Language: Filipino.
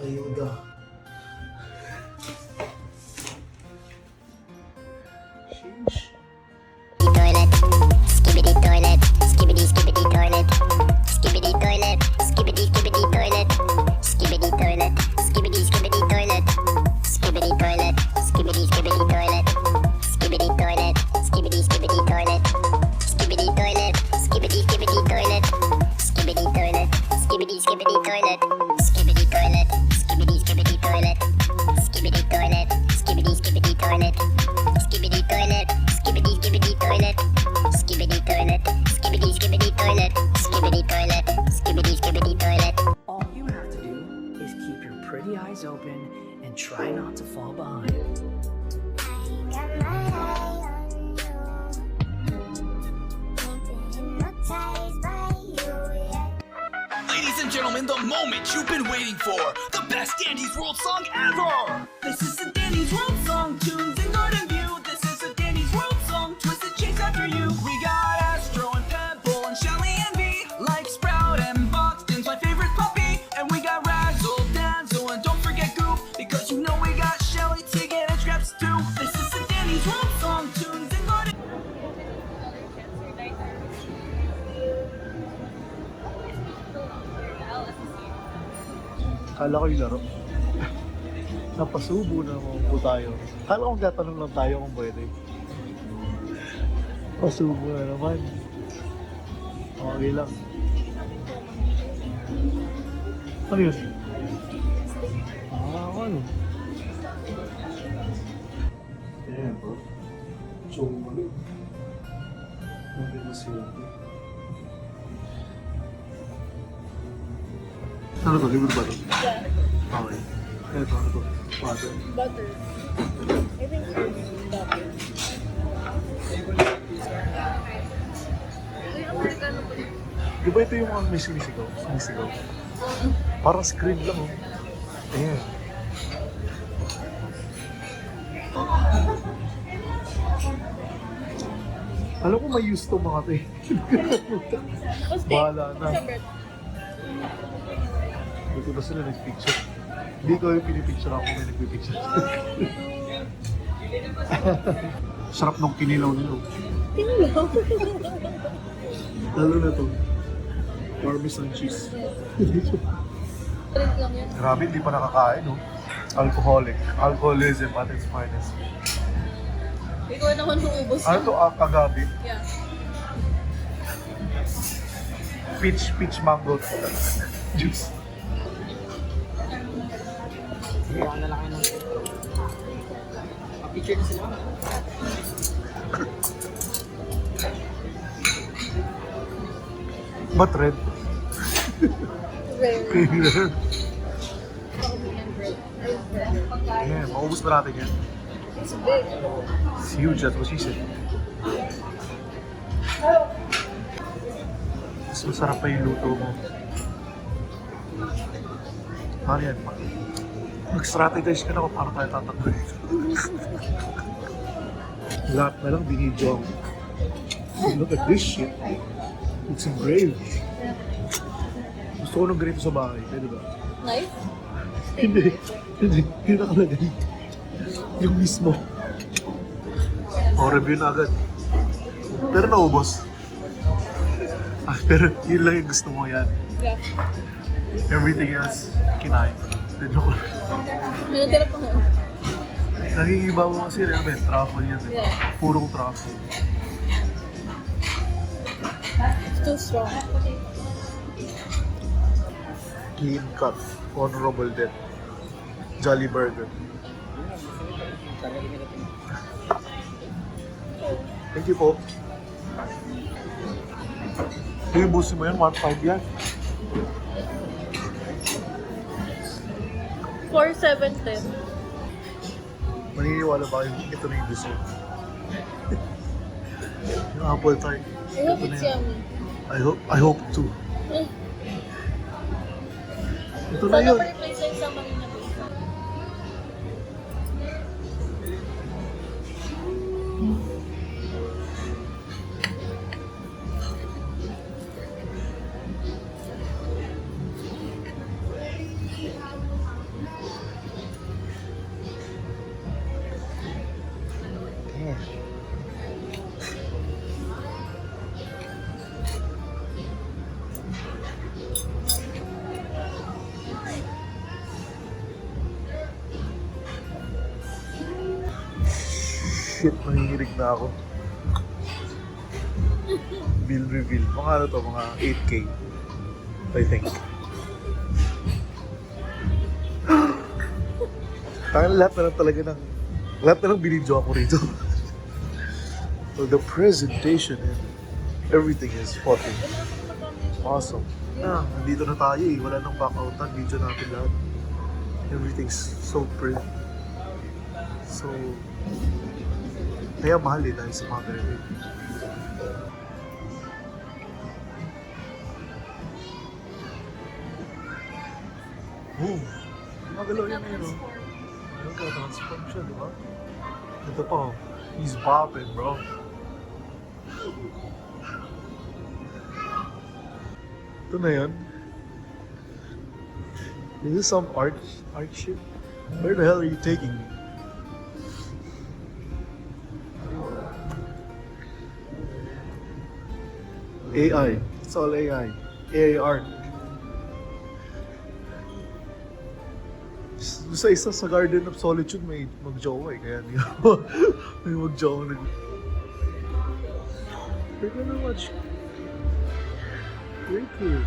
Ayuda. Sheesh. Toilet, skibidi toilet, skibidi skibidi toilet, skibidi toilet, skibidi skibidi toilet, skibidi toilet, skibidi skibidi toilet, skibidi toilet, skibidi skibidi toilet, skibidi toilet, skibidi skibidi toilet, skibidi toilet, skibidi skibidi toilet, skibidi toilet, skibidi skibidi toilet, skibidi toilet, skibidi skibidi toilet, skibidi toilet, skibidi skibidi toilet, skibidi toilet, skibidi skibidi toilet, skibidi toilet, skibidi skibidi toilet, skibidi toilet, skibidi skibidi toilet. All you have to do is keep your pretty eyes open and try not to fall behind. Ladies and gentlemen, the moment you've been waiting for. The best Dandy's World song ever! This is the Dandy's World song, tunes in Garden View. This is the Dandy's World song, twisted chase after you. We got Astro and Pebble and Shelly and V. Like Sprout and Buxton's my favorite puppy. And we got Razzle, Dazzle, and don't forget Goop. Because you know we got Shelly, Ticket, and Scraps too. This is the Dandy's World song, tunes in Garden Kala ko yung laro. Napasubo na po tayo. Kala ko magtatanong lang tayo kung pwede. Pasubo na naman. Okay lang. Ano yun? Ano? Ayan bro. Chong ano? Hindi mo siya. Ano to? Libre ba to? Yeah. Okay. Ito, ano to? Butter. Butter. I think butter. Ay, Americano po. Di ba ito yung mga may sumisigaw? Sumisigaw. Parang screen lang oh. Ayan. Alam ko may use to mga to eh. Bahala na. Dito ba sila nag-picture? Hindi ko yung pinipicture ako may nagpipicture. Sarap nung kinilaw nila. Kinilaw? Lalo na to. Parmesan cheese. Drink lang yun. Grabe, hindi pa nakakain, no? Alcoholic. Alcoholism at its finest. Ikaw naman uubos Ano to? Kagabi? Yeah. Peach mango juice. Gawa na lang kayo ng picture na sila. Ba't red? Rare. Yeah, maubos ba natin yan? It's big. It's huge, that's what she said. Mas masarap pa yung luto mo. Ano yan? Mag-strategize ka na kung paano tayo tatakbo. Lahat na lang binidyo ako. Look at this shit. It's engraved. Gusto ko ng ganito sa bahay, pwede ba? Knife? Hindi. Hindi nakalagay. Yung mismo. O, review na agad. Pero naubos. Pero yun lang yung gusto mo yan. Yeah. Everything else, kinain. Joke lang. May natira pa nga. Nangingiba mo kasi rin, truffle yan. Yeah. Purong truffle. It's too strong. Clean cut. Honorable death. Jolly Burger. Thank you po. Yung busin mo yan, 1.5 yan. 4,710. Maniniwala ba kayo ito na yung dessert? Yung apple tart. I hope Ito na it's yun. yummy. I hope too. Ito na Sana yun. ma-replace na yung sa Marina Bay. Shit, nanginginig na ako. Bill reveal. Mga ano to, mga 8K. I think. Tangin lahat na lang talaga ng... Lahat na lang binidyo ako rito. So the presentation and everything is fucking awesome. Nandito na tayo eh. Wala nang back-outan. Video natin lahat. Everything's so pretty. So... Kaya mahal eh dahil sa mga ganito. Boom! Magalaw yan eh, no? Nagka-transform siya, di ba? Ito pa, oh. He's bopping, bro. Ito na yan. Is this some art shit? Where the hell are you taking me? AI. It's all AI. AI art. Isa sa Garden of Solitude may mag-jowa eh. Kaya hindi ako may mag-jowa. We're gonna watch. Very cool.